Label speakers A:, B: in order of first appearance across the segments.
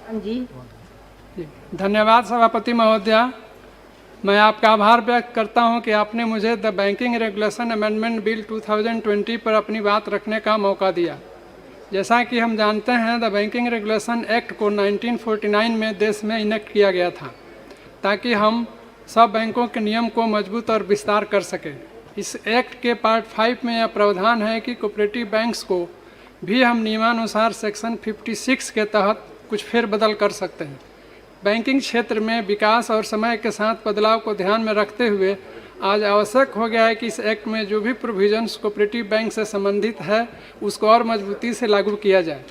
A: जी।
B: धन्यवाद सभापति महोदया। मैं आपका आभार व्यक्त करता हूं कि आपने मुझे the banking regulation amendment bill 2020 पर अपनी बात रखने का मौका दिया। जैसा कि हम जानते हैं, द बैंकिंग रेगुलेशन एक्ट को 1949 में देश में इनेक्ट किया गया था ताकि हम सब बैंकों के नियम को मजबूत और विस्तार कर सकें। इस एक्ट के पार्ट 5 में यह प्रावधान है कि कोऑपरेटिव बैंक्स को भी हम नियमानुसार सेक्शन 56 के तहत कुछ फेरबदल कर सकते हैं। बैंकिंग क्षेत्र में विकास और समय के साथ बदलाव को ध्यान में रखते हुए आज आवश्यक हो गया है कि इस एक्ट में जो भी प्रोविजंस कोऑपरेटिव बैंक से संबंधित है उसको और मजबूती से लागू किया जाए।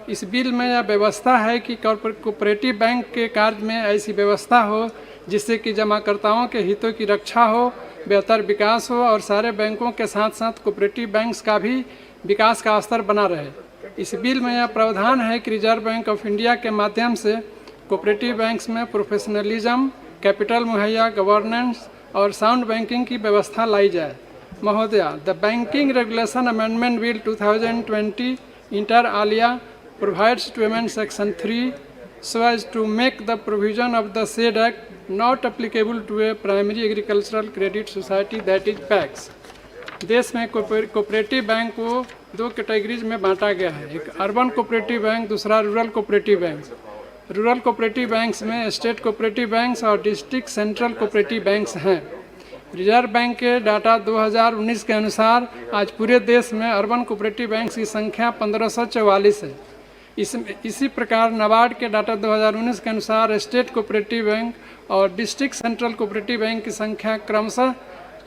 B: इस बिल में यह व्यवस्था है कि कोऑपरेटिव बैंक के कार्य में ऐसी व्यवस्था हो जिससे कि जमाकर्ताओं के हितों की रक्षा हो, बेहतर विकास हो और सारे बैंकों के साथ साथ कोऑपरेटिव बैंक्स का भी विकास का स्तर बना रहे। इस बिल में यह प्रावधान है कि रिजर्व बैंक ऑफ इंडिया के माध्यम से कोऑपरेटिव बैंक्स में प्रोफेशनलिज्म, कैपिटल मुहैया, गवर्नेंस और साउंड बैंकिंग की व्यवस्था लाई जाए। महोदया, the banking regulation amendment bill 2020 inter alia provides to amend section 3 so as to make the provision of the said act not applicable to a primary agricultural credit society, that is PACS। देश में cooperative bank को दो categories में बांटा गया है, एक urban cooperative bank, दूसरा rural cooperative bank. Rural cooperative banks में स्टेट कोऑपरेटिव बैंक्स और डिस्ट्रिक्ट सेंट्रल कोऑपरेटिव बैंक्स हैं। रिजर्व बैंक के डाटा 2019 के अनुसार आज पूरे देश में अर्बन कोऑपरेटिव बैंक्स की संख्या 1544 है। इसी प्रकार नाबार्ड के डाटा 2019 के अनुसार स्टेट कोऑपरेटिव बैंक और डिस्ट्रिक्ट सेंट्रल कोऑपरेटिव बैंक की संख्या क्रमशः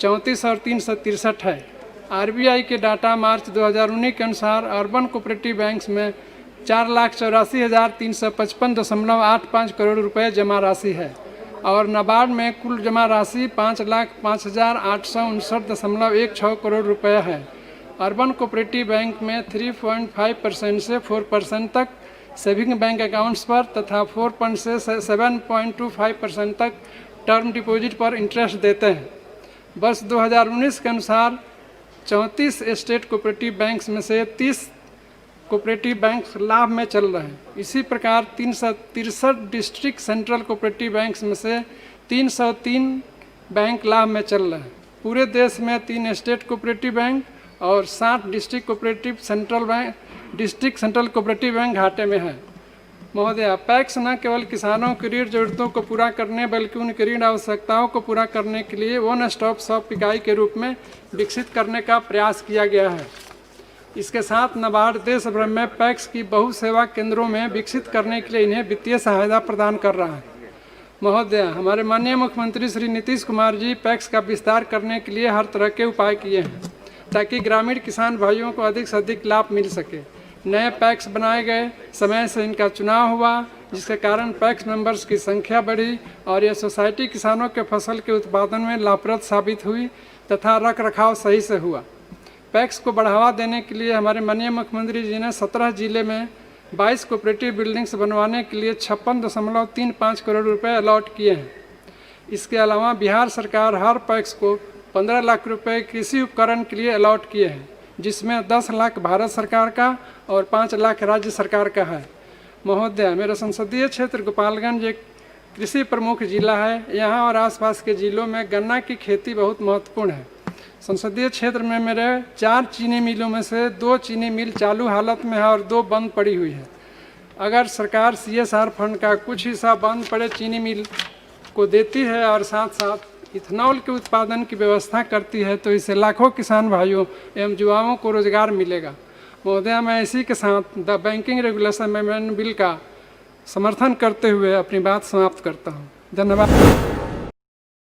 B: 34 और 363 है। आरबीआई के डाटा मार्च 2019 के अनुसार अर्बन कोऑपरेटिव बैंक्स में 4,84,355.85 करोड़ रुपए जमा राशि है और नाबार्ड में कुल जमा राशि 5,05,859.16 करोड़ रुपए है। अर्बन कोऑपरेटिव बैंक में 3.5% से 4% तक सेविंग बैंक अकाउंट्स पर तथा 4% से 7.25% तक टर्म डिपॉजिट पर इंटरेस्ट देते हैं। वर्ष 2019 के अनुसार 34 स्टेट कोऑपरेटिव बैंक्स में से 30 कोऑपरेटिव बैंक्स लाभ में चल रहे हैं। इसी प्रकार 363 डिस्ट्रिक्ट सेंट्रल कोऑपरेटिव बैंक्स में से 303 बैंक लाभ में चल रहे हैं। पूरे देश में 3 स्टेट कोऑपरेटिव बैंक और 60 डिस्ट्रिक्ट सेंट्रल कोऑपरेटिव बैंक घाटे में है। महोदया, पैक्स न केवल किसानों की ऋण जरूरतों को पूरा करने बल्कि उनकी ऋण आवश्यकताओं को पूरा करने के लिए वन स्टॉप शॉप इकाई के रूप में विकसित करने का प्रयास किया गया है। इसके साथ नाबार्ड देश भर में पैक्स की बहु सेवा केंद्रों में विकसित करने के लिए इन्हें वित्तीय सहायता प्रदान कर रहा है। महोदया, हमारे माननीय मुख्यमंत्री श्री नीतीश कुमार जी पैक्स का विस्तार करने के लिए हर तरह के उपाय किए हैं ताकि ग्रामीण किसान भाइयों को अधिक से अधिक लाभ मिल सके। नए पैक्स बनाए गए, समय से इनका चुनाव हुआ जिसके कारण पैक्स मेंबर्स की संख्या बढ़ी और यह सोसाइटी किसानों के फसल के उत्पादन में लाभप्रद साबित हुई तथा रख रखाव सही से हुआ। पैक्स को बढ़ावा देने के लिए हमारे माननीय मुख्यमंत्री जी ने 17 जिले में 22 कोऑपरेटिव बिल्डिंग्स बनवाने के लिए 56.35 करोड़ रुपए अलॉट किए हैं। इसके अलावा बिहार सरकार हर पैक्स को 15 लाख रुपए कृषि उपकरण के लिए अलॉट किए हैं, जिसमें 10 लाख भारत सरकार का और 5 लाख राज्य सरकार का है। महोदया, मेरा संसदीय क्षेत्र गोपालगंज एक कृषि प्रमुख जिला है। यहाँ और आसपास के जिलों में गन्ना की खेती बहुत महत्वपूर्ण है। संसदीय क्षेत्र में मेरे 4 चीनी मिलों में से 2 चीनी मिल चालू हालत में है और 2 बंद पड़ी हुई है। अगर सरकार CSR फंड का कुछ हिस्सा बंद पड़े चीनी मिल को देती है और साथ साथ इथेनॉल के उत्पादन की व्यवस्था करती है तो इससे लाखों किसान भाइयों एवं युवाओं को रोजगार मिलेगा। महोदया, मैं इसी के साथ the banking regulation amendment bill का समर्थन करते हुए अपनी बात समाप्त करता हूँ। धन्यवाद।